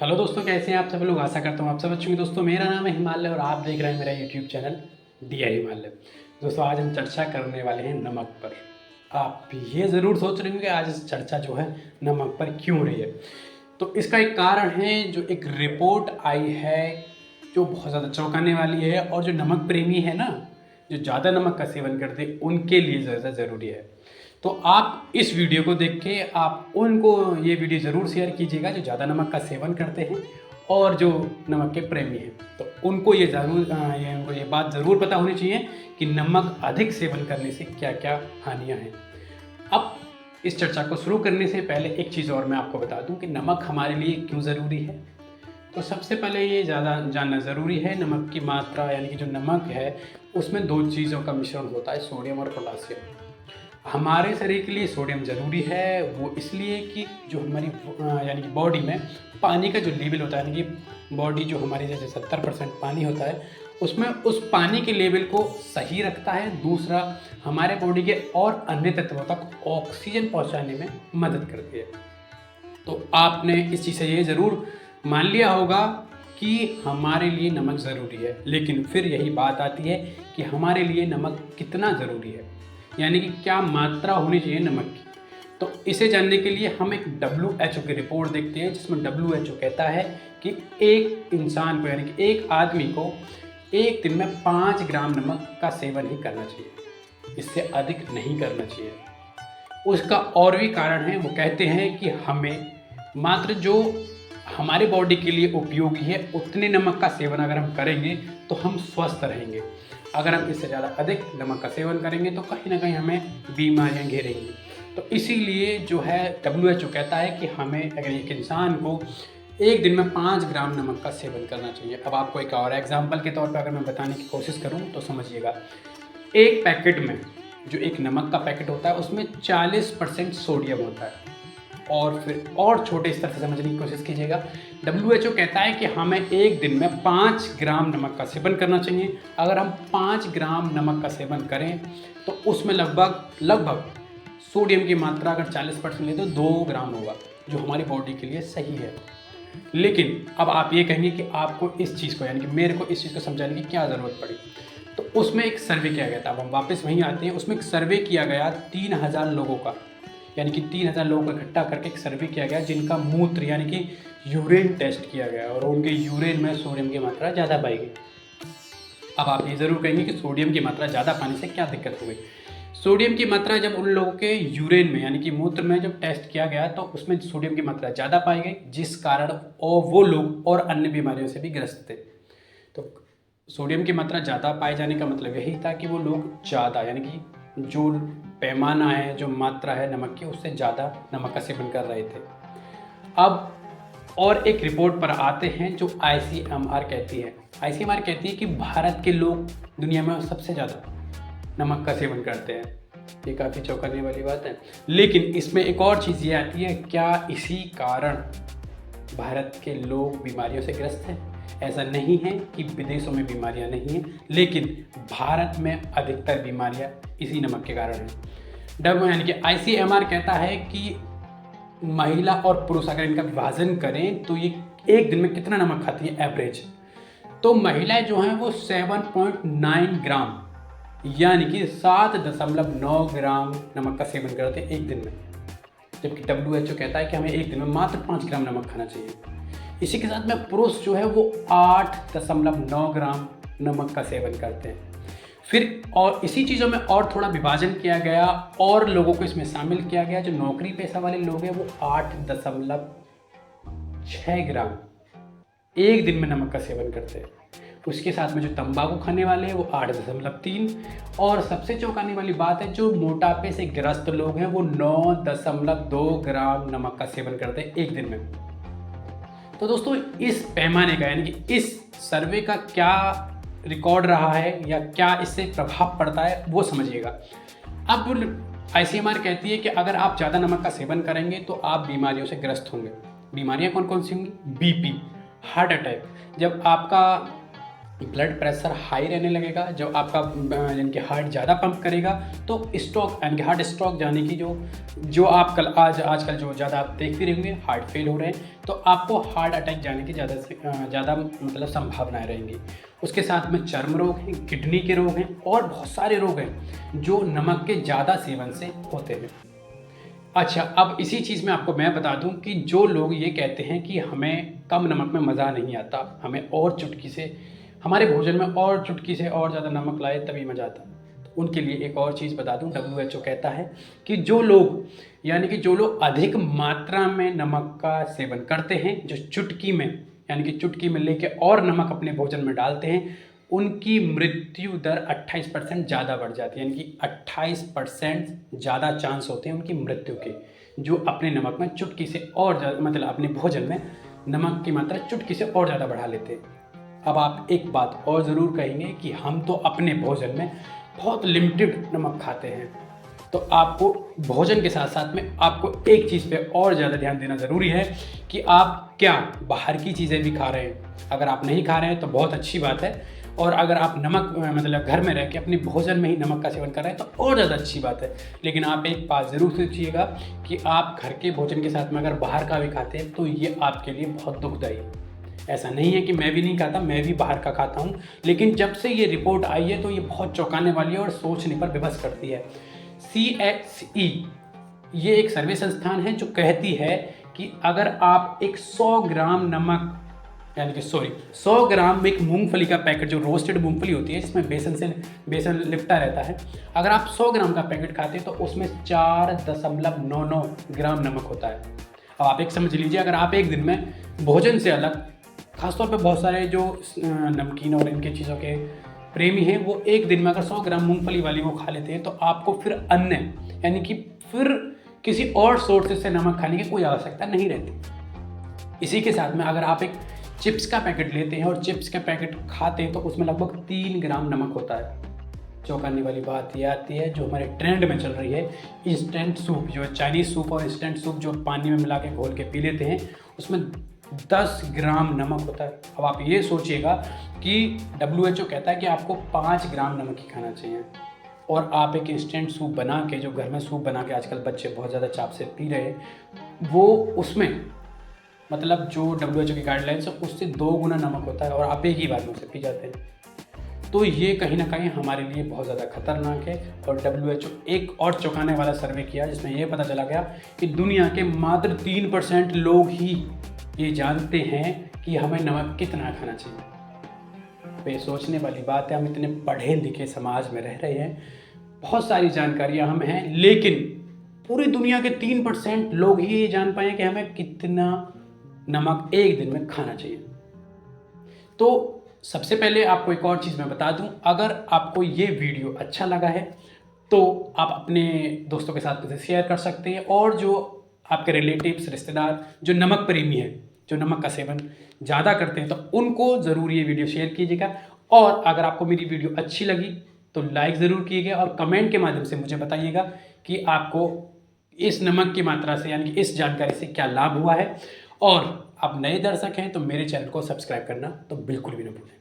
Hello दोस्तों, कैसे हैं आप सब लोग। आशा करता हूँ आप सब अच्छे होंगे। दोस्तों, मेरा नाम है हिमालय और आप देख रहे हैं मेरा यूट्यूब चैनल DI हिमालय। दोस्तों, आज हम चर्चा करने वाले हैं नमक पर। आप ये ज़रूर सोच रहे होंगे कि आज इस चर्चा जो है नमक पर क्यों हो रही है। तो इसका एक कारण है, जो एक रिपोर्ट आई है जो बहुत ज़्यादा चौंकाने वाली है, और जो नमक प्रेमी है ना, जो ज़्यादा नमक का सेवन करते हैं, उनके लिए ज़्यादा ज़रूरी है। तो आप इस वीडियो को देख के आप उनको ये वीडियो ज़रूर शेयर कीजिएगा जो ज़्यादा नमक का सेवन करते हैं और जो नमक के प्रेमी हैं। तो उनको ये बात ज़रूर पता होनी चाहिए कि नमक अधिक सेवन करने से क्या क्या हानियाँ हैं। अब इस चर्चा को शुरू करने से पहले एक चीज़ और मैं आपको बता दूं कि नमक हमारे लिए क्यों ज़रूरी है। तो सबसे पहले ये ज़्यादा जानना ज़रूरी है, नमक की मात्रा यानी कि जो नमक है उसमें दो चीज़ों का मिश्रण होता है, सोडियम और पोटासियम। हमारे शरीर के लिए सोडियम ज़रूरी है, वो इसलिए कि जो हमारी यानी कि बॉडी में पानी का जो लेवल होता है, यानी कि बॉडी जो हमारी जैसे 70% पानी होता है, उसमें उस पानी के लेवल को सही रखता है। दूसरा, हमारे बॉडी के और अन्य तत्वों तक ऑक्सीजन पहुंचाने में मदद करती है। तो आपने इस चीज़ से ये ज़रूर मान लिया होगा कि हमारे लिए नमक ज़रूरी है, लेकिन फिर यही बात आती है कि हमारे लिए नमक कितना ज़रूरी है, यानी कि क्या मात्रा होनी चाहिए नमक की। तो इसे जानने के लिए हम एक WHO की रिपोर्ट देखते हैं, जिसमें WHO कहता है कि एक इंसान को यानी कि एक आदमी को एक दिन में 5 ग्राम नमक का सेवन ही करना चाहिए, इससे अधिक नहीं करना चाहिए। उसका और भी कारण है, वो कहते हैं कि हमें मात्र जो हमारे बॉडी के लिए उपयोगी है उतने नमक का सेवन अगर हम करेंगे तो हम स्वस्थ रहेंगे। अगर हम इससे ज़्यादा अधिक नमक का सेवन करेंगे तो कहीं ना कहीं हमें बीमारियां घेरेंगी। तो इसीलिए जो है WHO कहता है कि हमें अगर एक इंसान को एक दिन में 5 ग्राम नमक का सेवन करना चाहिए। अब आपको एक और एग्जाम्पल के तौर पर अगर मैं बताने की कोशिश करूं तो समझिएगा, एक पैकेट में जो एक नमक का पैकेट होता है उसमें 40% सोडियम होता है। और फिर और छोटे स्तर से समझने की कोशिश कीजिएगा, WHO कहता है कि हमें एक दिन में 5 ग्राम नमक का सेवन करना चाहिए। अगर हम 5 ग्राम नमक का सेवन करें तो उसमें लगभग सोडियम की मात्रा अगर 40% ले तो 2 ग्राम होगा, जो हमारी बॉडी के लिए सही है। लेकिन अब आप ये कहेंगे कि आपको इस चीज़ को यानी कि मेरे को इस चीज़ को समझाने की क्या ज़रूरत पड़ी। तो उसमें एक सर्वे किया गया था, अब हम वापस वहीं आते हैं। उसमें एक सर्वे किया गया 3000 लोगों का, यानी कि 3000 लोगों को इकट्ठा करके एक सर्वे किया गया, जिनका मूत्र यानी कि यूरिन टेस्ट किया गया और उनके यूरिन में सोडियम की मात्रा ज़्यादा पाई गई। अब आप ये ज़रूर कहेंगे कि सोडियम की मात्रा ज़्यादा पाने से क्या दिक्कत हो गई। सोडियम की मात्रा जब उन लोगों के यूरिन में यानी कि मूत्र में जब टेस्ट किया गया तो उसमें सोडियम की मात्रा ज़्यादा पाई गई, जिस कारण और वो लोग और अन्य बीमारियों से भी ग्रस्त थे। तो सोडियम की मात्रा ज़्यादा पाए जाने का मतलब यही था कि वो लोग ज़्यादा यानी कि जो पैमाना है, जो मात्रा है नमक की, उससे ज़्यादा नमक का सेवन कर रहे थे। अब और एक रिपोर्ट पर आते हैं जो ICMR कहती है। ICMR कहती है कि भारत के लोग दुनिया में सबसे ज़्यादा नमक का सेवन करते हैं। ये काफ़ी चौंकाने वाली बात है। लेकिन इसमें एक और चीज़ ये आती है, क्या इसी कारण भारत के लोग बीमारियों से ग्रस्त हैं? ऐसा नहीं है कि विदेशों में बीमारियां नहीं हैं, लेकिन भारत में अधिकतर बीमारियां इसी नमक के कारण हैं। यानी कि ICMR कहता है कि महिला और पुरुष अगर इनका विभाजन करें तो ये एक दिन में कितना नमक खाती है एवरेज, तो महिलाएं जो हैं वो 7.9 ग्राम यानी कि 7.9 ग्राम नमक का सेवन करते हैं एक दिन में, जबकि WHO कहता है कि हमें एक दिन में मात्र 5 ग्राम नमक खाना चाहिए। इसी के साथ में पुरुष जो है वो 8.9 ग्राम नमक का सेवन करते हैं। फिर और इसी चीज़ों में और थोड़ा विभाजन किया गया और लोगों को इसमें शामिल किया गया। जो नौकरी पेशा वाले लोग हैं वो 8.6 ग्राम एक दिन में नमक का सेवन करते हैं। उसके साथ में जो तंबाकू खाने वाले हैं वो 8.3, और सबसे चौंकाने वाली बात है, जो मोटापे से ग्रस्त लोग हैं वो 9.2 ग्राम नमक का सेवन करते हैं एक दिन में। तो दोस्तों, इस पैमाने का यानी कि इस सर्वे का क्या रिकॉर्ड रहा है या क्या इससे प्रभाव पड़ता है वो समझिएगा। अब ICMR कहती है कि अगर आप ज़्यादा नमक का सेवन करेंगे तो आप बीमारियों से ग्रस्त होंगे। बीमारियां कौन कौन सी होंगी? BP, heart attack. जब आपका ब्लड प्रेशर हाई रहने लगेगा, जो आपका यानी कि हार्ट ज़्यादा पंप करेगा, तो स्ट्रोक यानी कि हार्ट स्ट्रोक जाने की जो आप कल आजकल जो ज़्यादा आप देख भी रहे होंगे, हार्ट फेल हो रहे हैं, तो आपको हार्ट अटैक जाने की ज़्यादा से ज़्यादा मतलब संभावनाएं रहेंगी। उसके साथ में चर्म रोग हैं, किडनी के रोग हैं और बहुत सारे रोग हैं जो नमक के ज़्यादा सेवन से होते हैं। अच्छा, अब इसी चीज़ में आपको मैं बता दूं कि जो लोग ये कहते हैं कि हमें कम नमक में मज़ा नहीं आता, हमें और चुटकी से हमारे भोजन में और चुटकी से और ज़्यादा नमक लाए तभी मज़ा आता, तो उनके लिए एक और चीज़ बता दूं। WHO कहता है कि जो लोग यानी कि जो लोग अधिक मात्रा में नमक का सेवन करते हैं, जो चुटकी में यानी कि चुटकी में लेके और नमक अपने भोजन में डालते हैं, उनकी मृत्यु दर 28% ज़्यादा बढ़ जाती है। यानी कि 28% ज़्यादा चांस होते हैं उनकी मृत्यु के, जो अपने नमक में चुटकी से और ज़्यादा मतलब अपने भोजन में नमक की मात्रा चुटकी से और ज़्यादा बढ़ा लेते हैं। अब आप एक बात और ज़रूर कहेंगे कि हम तो अपने भोजन में बहुत लिमिटेड नमक खाते हैं, तो आपको भोजन के साथ साथ में आपको एक चीज़ पे और ज़्यादा ध्यान देना ज़रूरी है कि आप क्या बाहर की चीज़ें भी खा रहे हैं। अगर आप नहीं खा रहे हैं तो बहुत अच्छी बात है, और अगर आप नमक मतलब घर में रह के अपने भोजन में ही नमक का सेवन कर रहे हैं तो और ज़्यादा अच्छी बात है। लेकिन आप एक बात ज़रूर सोचिएगा कि आप घर के भोजन के साथ में अगर बाहर का भी खाते हैं तो ये आपके लिए बहुत दुखदायी है। ऐसा नहीं है कि मैं भी नहीं खाता, मैं भी बाहर का खाता हूँ, लेकिन जब से ये रिपोर्ट आई है तो ये बहुत चौंकाने वाली है और सोचने पर विवश करती है। CXE ये एक सर्वे संस्थान है जो कहती है कि अगर आप एक 100 ग्राम नमक यानी कि 100 ग्राम एक मूंगफली का पैकेट, जो रोस्टेड मूंगफली होती है जिसमें बेसन लिपटा रहता है, अगर आप 100 ग्राम का पैकेट खाते हैं तो उसमें 4.99 ग्राम नमक होता है। अब आप एक समझ लीजिए, अगर आप एक दिन में भोजन से अलग, खासतौर पे बहुत सारे जो नमकीन और इनके चीज़ों के प्रेमी हैं, वो एक दिन में अगर 100 ग्राम मूंगफली वाली वो खा लेते हैं तो आपको फिर अन्य यानी कि फिर किसी और सोर्स से नमक खाने की कोई आवश्यकता नहीं रहती। इसी के साथ में अगर आप एक चिप्स का पैकेट लेते हैं और चिप्स का पैकेट खाते हैं तो उसमें लगभग 3 ग्राम नमक होता है। चौंकाने वाली बात यह आती है, जो हमारे ट्रेंड में चल रही है इंस्टेंट सूप, जो चाइनीज़ सूप और इंस्टेंट सूप जो पानी में मिला के घोल के पी लेते हैं, उसमें 10 ग्राम नमक होता है। अब आप ये सोचिएगा कि WHO कहता है कि आपको 5 ग्राम नमक ही खाना चाहिए, और आप एक इंस्टेंट सूप बना के, जो घर में सूप बना के आजकल बच्चे बहुत ज़्यादा चाप से पी रहे हैं, वो उसमें मतलब जो WHO की गाइडलाइंस है उससे 2 गुना नमक होता है और आप एक ही बार में उसे पी जाते हैं। तो ये कहीं ना कहीं हमारे लिए बहुत ज़्यादा खतरनाक है। और WHO एक और चौंकाने वाला सर्वे किया जिसमें ये पता चला गया कि दुनिया के मात्र 3% लोग ही ये जानते हैं कि हमें नमक कितना खाना चाहिए। तो ये सोचने वाली बात है, हम इतने पढ़े लिखे समाज में रह रहे हैं, बहुत सारी जानकारियाँ हम हैं, लेकिन पूरी दुनिया के 3% लोग ही ये जान पाए कि हमें कितना नमक एक दिन में खाना चाहिए। तो सबसे पहले आपको एक और चीज़ मैं बता दूं, अगर आपको ये वीडियो अच्छा लगा है तो आप अपने दोस्तों के साथ इसे शेयर कर सकते हैं, और जो आपके रिलेटिव्स, रिश्तेदार जो नमक प्रेमी हैं, जो नमक का सेवन ज़्यादा करते हैं, तो उनको ज़रूर ये वीडियो शेयर कीजिएगा। और अगर आपको मेरी वीडियो अच्छी लगी तो लाइक ज़रूर कीजिएगा और कमेंट के माध्यम से मुझे बताइएगा कि आपको इस नमक की मात्रा से यानी कि इस जानकारी से क्या लाभ हुआ है। और आप नए दर्शक हैं तो मेरे चैनल को सब्सक्राइब करना तो बिल्कुल भी ना भूलें।